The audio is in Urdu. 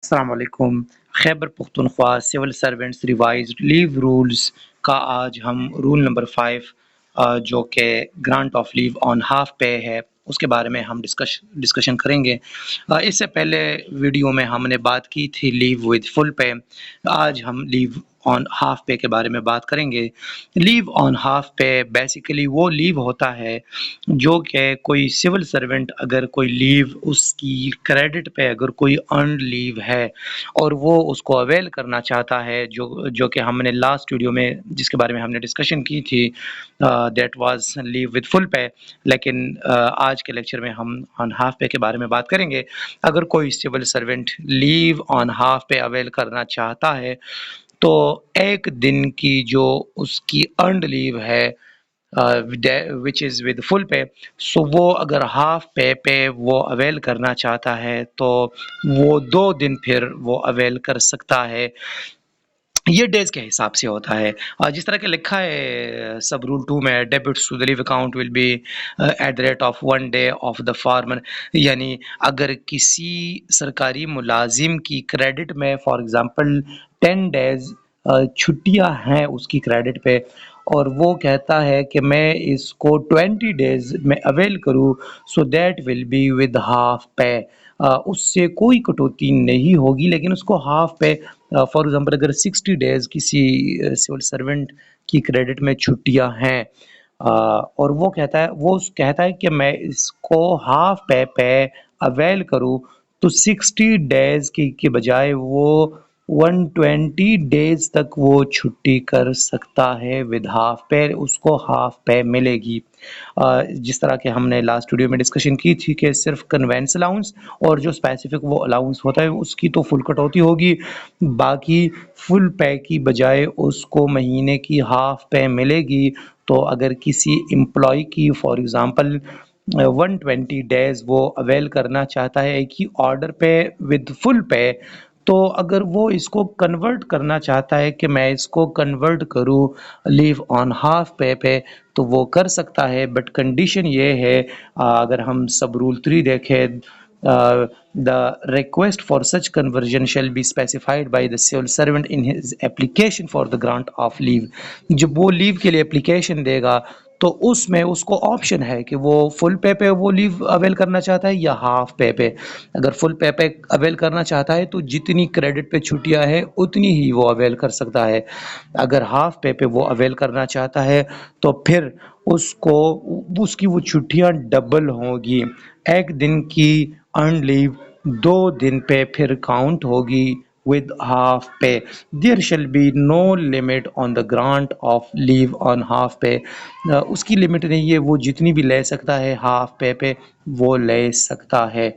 السلام علیکم۔ Khyber Pakhtunkhwa civil servants revised leave rules کا آج ہم رول نمبر 5 جو کہ grant of leave on half pay ہے اس کے بارے میں ہم ڈسکشن کریں گے۔ اس سے پہلے ویڈیو میں ہم نے بات کی تھی لیو ود فل پے، آج ہم لیو آن ہاف پے کے بارے میں بات کریں گے۔ لیو آن ہاف پے بیسیکلی وہ لیو ہوتا ہے جو کہ کوئی سول سرونٹ اگر کوئی لیو اس کی کریڈٹ پہ اگر کوئی ارنڈ لیو ہے اور وہ اس کو اویل کرنا چاہتا ہے، جو کہ ہم نے لاسٹ ویڈیو میں جس کے بارے میں ہم نے ڈسکشن کی تھی that was leave with full pay, لیکن آج کے لیکچر میں ہم آن ہاف پے کے بارے میں بات کریں گے۔ اگر کوئی civil servant leave on half pay oil کرنا چاہتا ہے تو ایک دن کی جو اس کی ارنڈ لیو ہے which is with full pay، سو وہ اگر ہاف پے وہ اویل کرنا چاہتا ہے تو وہ 2 دن پھر وہ اویل کر سکتا ہے۔ یہ ڈیز کے حساب سے ہوتا ہے، جس طرح کہ لکھا ہے سب رول 2 میں debits to the leave account will be at the rate of 1 day of the farmer، یعنی اگر کسی سرکاری ملازم کی کریڈٹ میں فار ایگزامپل 10 ڈیز چھٹیاں ہیں اس کی کریڈٹ پہ اور وہ کہتا ہے کہ میں اس کو 20 ڈیز میں اویل کروں، so that will be with half pay, اس سے کوئی کٹوتی نہیں ہوگی لیکن اس کو ہاف پے۔ فار ایگزامپل اگر 60 ڈیز کسی سول سرونٹ کی کریڈٹ میں چھٹیاں ہیں اور وہ کہتا ہے کہ میں اس کو ہاف پے اویل کروں، تو 60 ڈیز کی بجائے وہ 120 ڈیز تک وہ چھٹی کر سکتا ہے ود ہاف پے، اس کو ہاف پے ملے گی۔ جس طرح کہ ہم نے لاسٹ ویڈیو میں ڈسکشن کی تھی کہ صرف کنوینس الاؤنس اور جو اسپیسیفک وہ الاؤنس ہوتا ہے اس کی تو فل کٹوتی ہوگی، باقی فل پے کی بجائے اس کو مہینے کی ہاف پے ملے گی۔ تو اگر کسی امپلائی کی فار ایگزامپل 120 ڈیز وہ اویل کرنا چاہتا ہے ایک ہی آرڈر پہ ود فل پے، تو اگر وہ اس کو کنورٹ کرنا چاہتا ہے کہ میں اس کو کنورٹ کروں لیو آن ہاف پے پہ تو وہ کر سکتا ہے، بٹ کنڈیشن یہ ہے اگر ہم سب رول 3 دیکھیں the request for such conversion shall be specified by the civil servant in his application for the grant of leave۔ جب وہ لیو کے لیے اپلیکیشن دے گا تو اس میں اس کو آپشن ہے کہ وہ فل پے وہ لیو اویل کرنا چاہتا ہے یا ہاف پے۔ اگر فل پے اویل کرنا چاہتا ہے تو جتنی کریڈٹ پہ چھٹیاں ہے اتنی ہی وہ اویل کر سکتا ہے، اگر ہاف پے وہ اویل کرنا چاہتا ہے تو پھر اس کی وہ چھٹیاں ڈبل ہوگی، ایک دن کی ارنڈ لیو 2 دن پہ پھر کاؤنٹ ہوگی with half pay۔ there shall be no limit on the grant of leave on half pay، اس کی لمٹ نہیں ہے، وہ جتنی بھی لے سکتا ہے ہاف پے وہ لے سکتا ہے۔